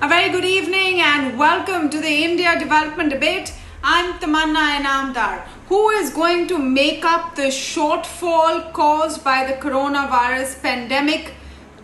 A very good evening and welcome to the India Development Debate. I'm Tamanna Inamdar. Who is going to make up the shortfall caused by the coronavirus pandemic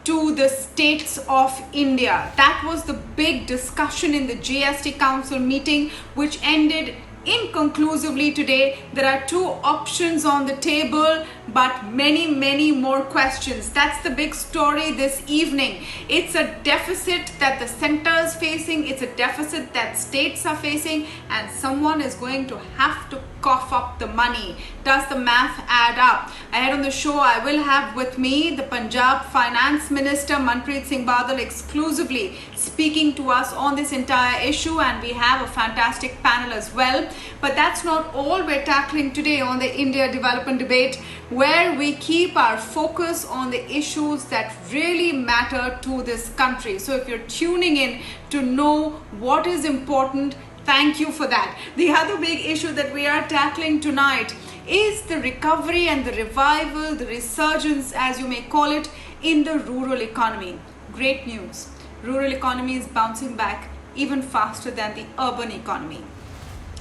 to the states of India? That was the big discussion in the GST Council meeting, which ended inconclusively today. There are two options on the table, but many more questions. That's the big story this evening. It's a deficit that the center is facing, it's a deficit that states are facing, and someone is going to have to cough up the money. Does the math add up? Ahead on the show, I will have with me the Punjab Finance Minister Manpreet Singh Badal exclusively speaking to us on this entire issue, and we have a fantastic panel as well. But that's not all we're tackling today on the India Development Debate, where we keep our focus on the issues that really matter to this country. So if you're tuning in to know what is important, thank you for that. The other big issue that we are tackling tonight is the recovery and the revival, the resurgence, as you may call it, in the rural economy. Great news. Rural economy is bouncing back even faster than the urban economy.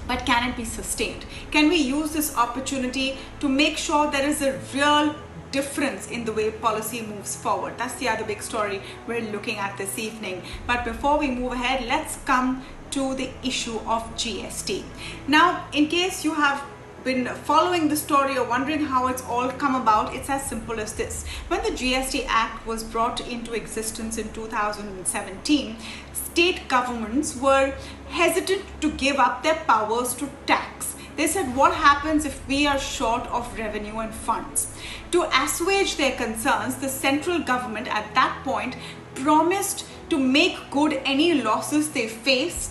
But can it be sustained? Can we use this opportunity to make sure there is a real difference in the way policy moves forward? That's the other big story we're looking at this evening. But before we move ahead, let's come to the issue of GST. Now, in case you have been following the story or wondering how it's all come about, it's as simple as this. When the GST Act was brought into existence in 2017, state governments were hesitant to give up their powers to tax. They said, what happens if we are short of revenue and funds? To assuage their concerns, the central government at that point promised to make good any losses they face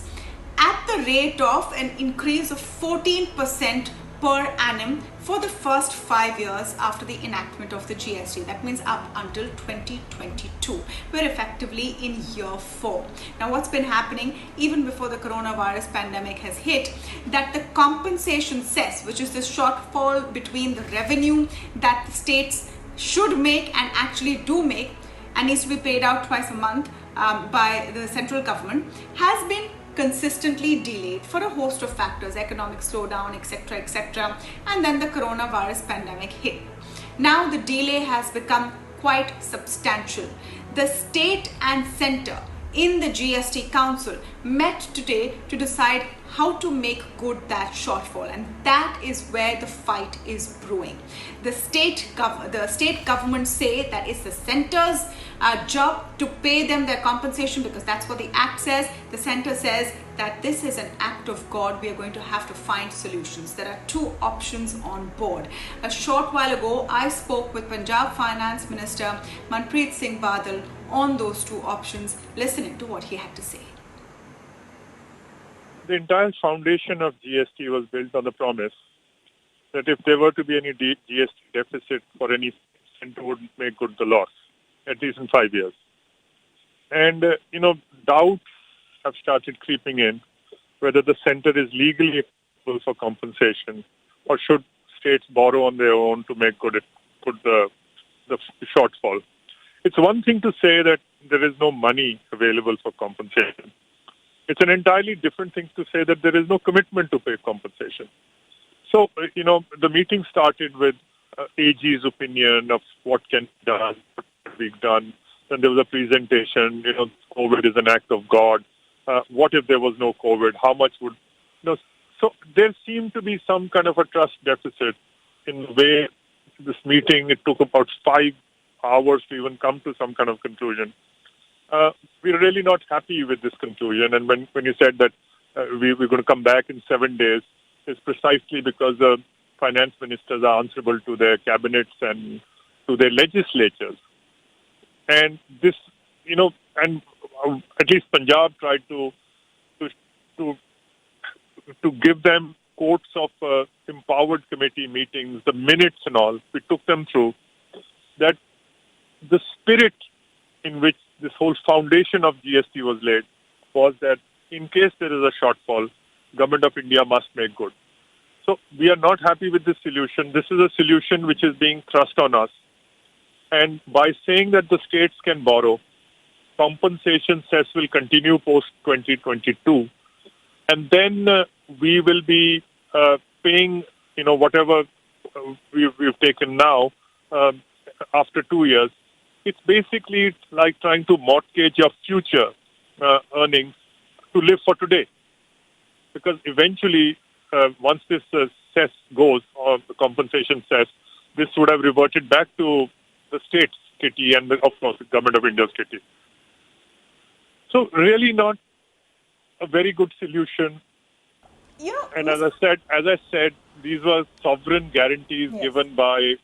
at the rate of an increase of 14% per annum for the first 5 years after the enactment of the GST. That means up until 2022. We're effectively in year 4. Now, what's been happening even before the coronavirus pandemic has hit, that the compensation cess, which is the shortfall between the revenue that the states should make and actually do make and needs to be paid out twice a month by the central government, has been consistently delayed for a host of factors, economic slowdown, etc., and then the coronavirus pandemic hit. Now the delay has become quite substantial. The state and center in the GST Council met today to decide how to make good that shortfall, and that is where the fight is brewing. The state governments say that it's the center's job to pay them their compensation because that's what the act says. The center says that this is an act of God. We are going to have to find solutions. There are two options on board. A short while ago, I spoke with Punjab Finance Minister Manpreet Singh Badal on those two options. Listening to what he had to say. The entire foundation of GST was built on the promise that if there were to be any GST deficit for any center would make good the loss, at least in 5 years. And, doubts have started creeping in whether the center is legally eligible for compensation or should states borrow on their own to make good the shortfall. It's one thing to say that there is no money available for compensation. It's an entirely different thing to say that there is no commitment to pay compensation. So, the meeting started with AG's opinion of what can be done, what can be done. Then there was a presentation, COVID is an act of God. What if there was no COVID? How much would... So there seemed to be some kind of a trust deficit in the way this meeting, it took about 5 hours to even come to some kind of conclusion. We're really not happy with this conclusion. And when you said that we're going to come back in 7 days, it's precisely because the finance ministers are answerable to their cabinets and to their legislatures. And this, and at least Punjab tried to give them quotes of empowered committee meetings, the minutes and all. We took them through that the spirit in which this whole foundation of GST was laid was that in case there is a shortfall, Government of India must make good. So we are not happy with this solution. This is a solution which is being thrust on us. And by saying that the states can borrow, compensation cess will continue post 2022, and then we will be paying, whatever we've taken now after 2 years. It's basically like trying to mortgage your future earnings to live for today, because eventually, once this cess goes, or the compensation cess, this would have reverted back to the state's kitty and, of course, the government of India's kitty. So really not a very good solution. And as I said, these were sovereign guarantees given by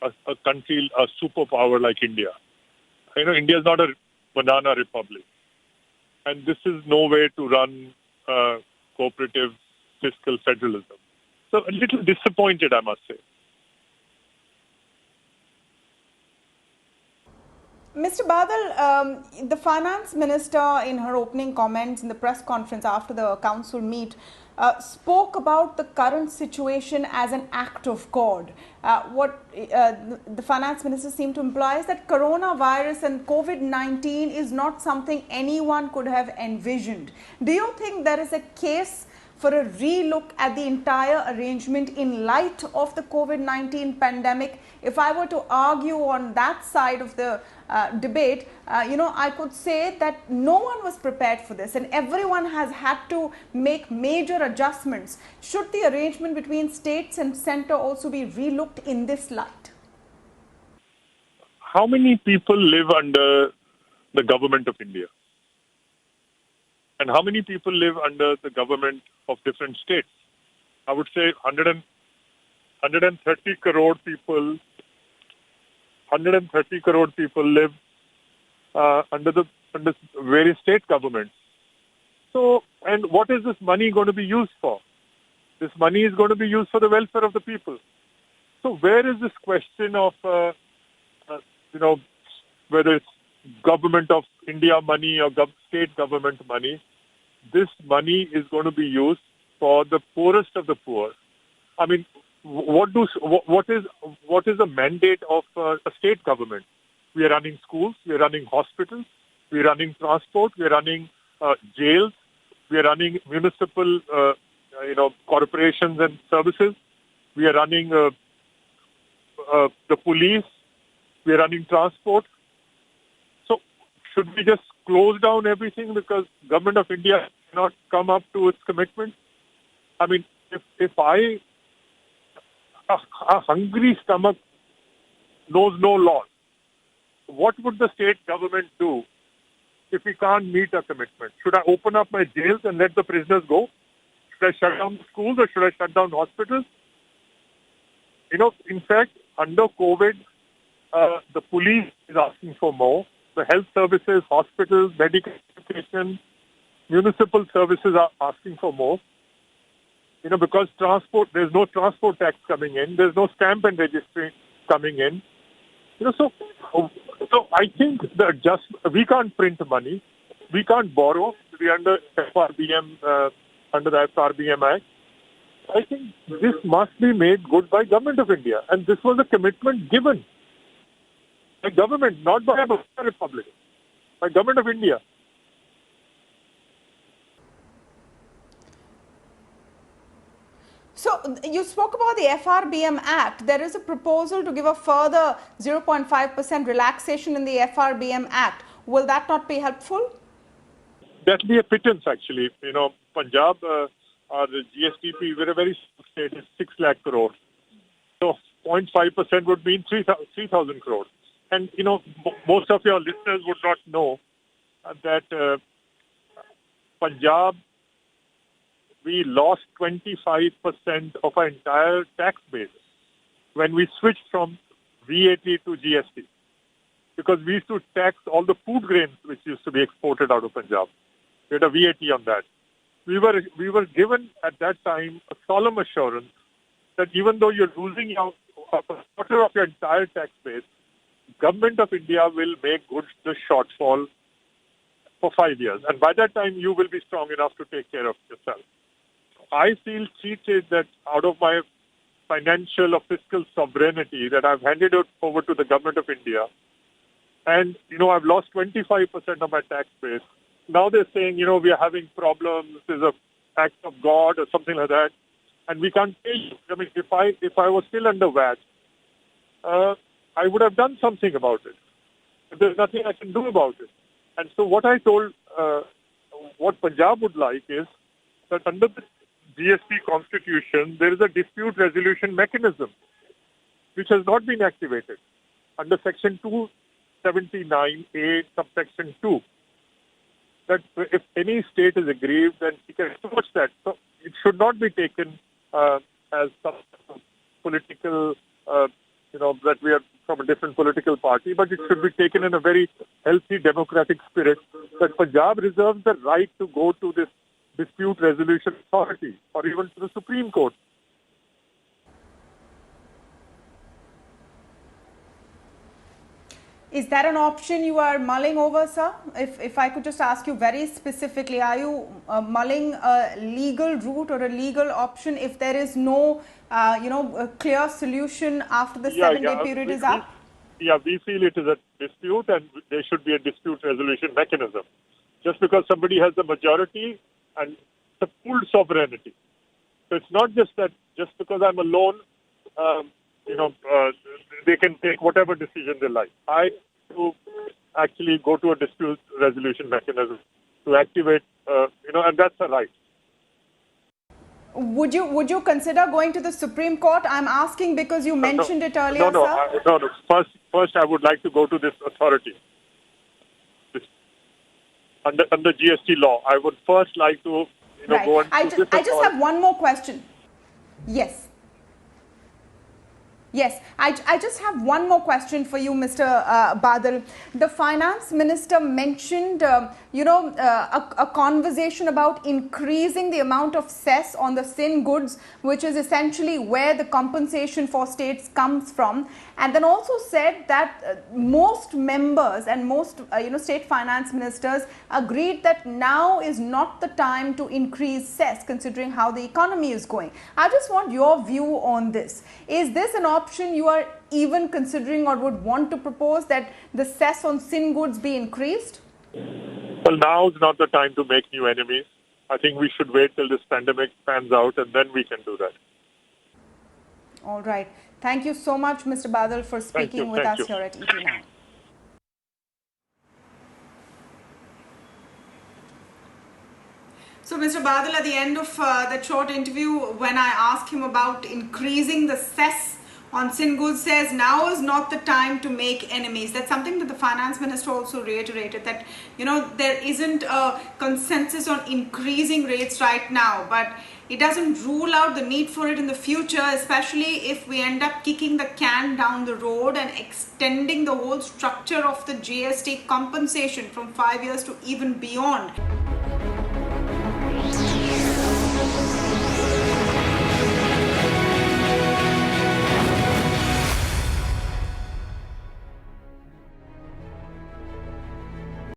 a country, a superpower like India. India is not a banana republic. And this is no way to run cooperative fiscal federalism. So a little disappointed, I must say. Mr. Badal, the finance minister in her opening comments in the press conference after the council meet spoke about the current situation as an act of God. What the finance minister seemed to imply is that coronavirus and COVID-19 is not something anyone could have envisioned. Do you think there is a case for a re-look at the entire arrangement in light of the COVID-19 pandemic? If I were to argue on that side of the debate, I could say that no one was prepared for this and everyone has had to make major adjustments. Should the arrangement between states and centre also be re-looked in this light? How many people live under the government of India? And how many people live under the government of different states? I would say 130 crore people. 130 crore people live under various state governments. So, and what is this money going to be used for? This money is going to be used for the welfare of the people. So, where is this question of, whether it's government of India money or state government money? This money is going to be used for the poorest of the poor. I mean, what is the mandate of a state government? We are running schools, we are running hospitals, we are running transport, we are running jails, we are running municipal, corporations and services. We are running the police. We are running transport. So, should we just close down everything because government of India cannot come up to its commitment? I mean, if a hungry stomach knows no laws, what would the state government do if we can't meet a commitment? Should I open up my jails and let the prisoners go? Should I shut down the schools or should I shut down hospitals? In fact, under COVID, the police is asking for more. The health services, hospitals, medical education, municipal services are asking for more. Because transport, there's no transport tax coming in. There's no stamp and registry coming in. So I think we can't print money. We can't borrow. We're under FRBM, under the FRBM Act. I think this must be made good by government of India. And this was a commitment given by government, not by a republic, by government of India. So, you spoke about the FRBM Act. There is a proposal to give a further 0.5% relaxation in the FRBM Act. Will that not be helpful? That will be a pittance, actually. Punjab, our GSTP, we're a very small state, is 6 lakh crore. So, 0.5% would mean 3,000 crore. And, most of your listeners would not know that Punjab, we lost 25% of our entire tax base when we switched from VAT to GST. Because we used to tax all the food grains which used to be exported out of Punjab. We had a VAT on that. We were given at that time a solemn assurance that even though you're losing a quarter of your entire tax base, government of India will make good the shortfall for 5 years. And by that time, you will be strong enough to take care of yourself. I feel cheated that out of my financial or fiscal sovereignty that I've handed it over to the government of India, And, I've lost 25% of my tax base. Now they're saying, we are having problems, there's an act of God or something like that, and we can't pay you. I mean, if I was still under VAT, I would have done something about it. But there's nothing I can do about it. And so what I told, what Punjab would like is that under the GST constitution, there is a dispute resolution mechanism which has not been activated under section 279A subsection 2. That if any state is aggrieved, then it can enforce that. So it should not be taken as some political, that we are from a different political party, but it should be taken in a very healthy democratic spirit that Punjab reserves the right to go to this dispute resolution authority or even to the Supreme Court. Is that an option you are mulling over, sir? If I could just ask you very specifically, are you mulling a legal route or a legal option if there is no, a clear solution after the 7-day period is up? We feel it is a dispute and there should be a dispute resolution mechanism. Just because somebody has the majority and it's a pooled sovereignty. So it's not just that just because I'm alone, they can take whatever decision they like. I to actually go to a dispute resolution mechanism to activate, and that's a right. Would you consider going to the Supreme Court? I'm asking because you mentioned it earlier, sir. No. First, I would like to go to this authority. Under GST law, I would first like to, right. go and. I just have one more question. Yes, I just have one more question for you, Mr. Badal. The finance minister mentioned, a conversation about increasing the amount of cess on the sin goods, which is essentially where the compensation for states comes from. And then also said that most members and most, state finance ministers agreed that now is not the time to increase cess, considering how the economy is going. I just want your view on this. Is this an option you are even considering or would want to propose, that the cess on sin goods be increased? Well, now is not the time to make new enemies. I think we should wait till this pandemic pans out and then we can do that. All right. Thank you so much, Mr. Badal, for speaking with us here at ET Now. So, Mr. Badal, at the end of that short interview, when I asked him about increasing the cess on sin goods, says now is not the time to make enemies. That's something that the finance minister also reiterated, that there isn't a consensus on increasing rates right now, but it doesn't rule out the need for it in the future, especially if we end up kicking the can down the road and extending the whole structure of the GST compensation from 5 years to even beyond.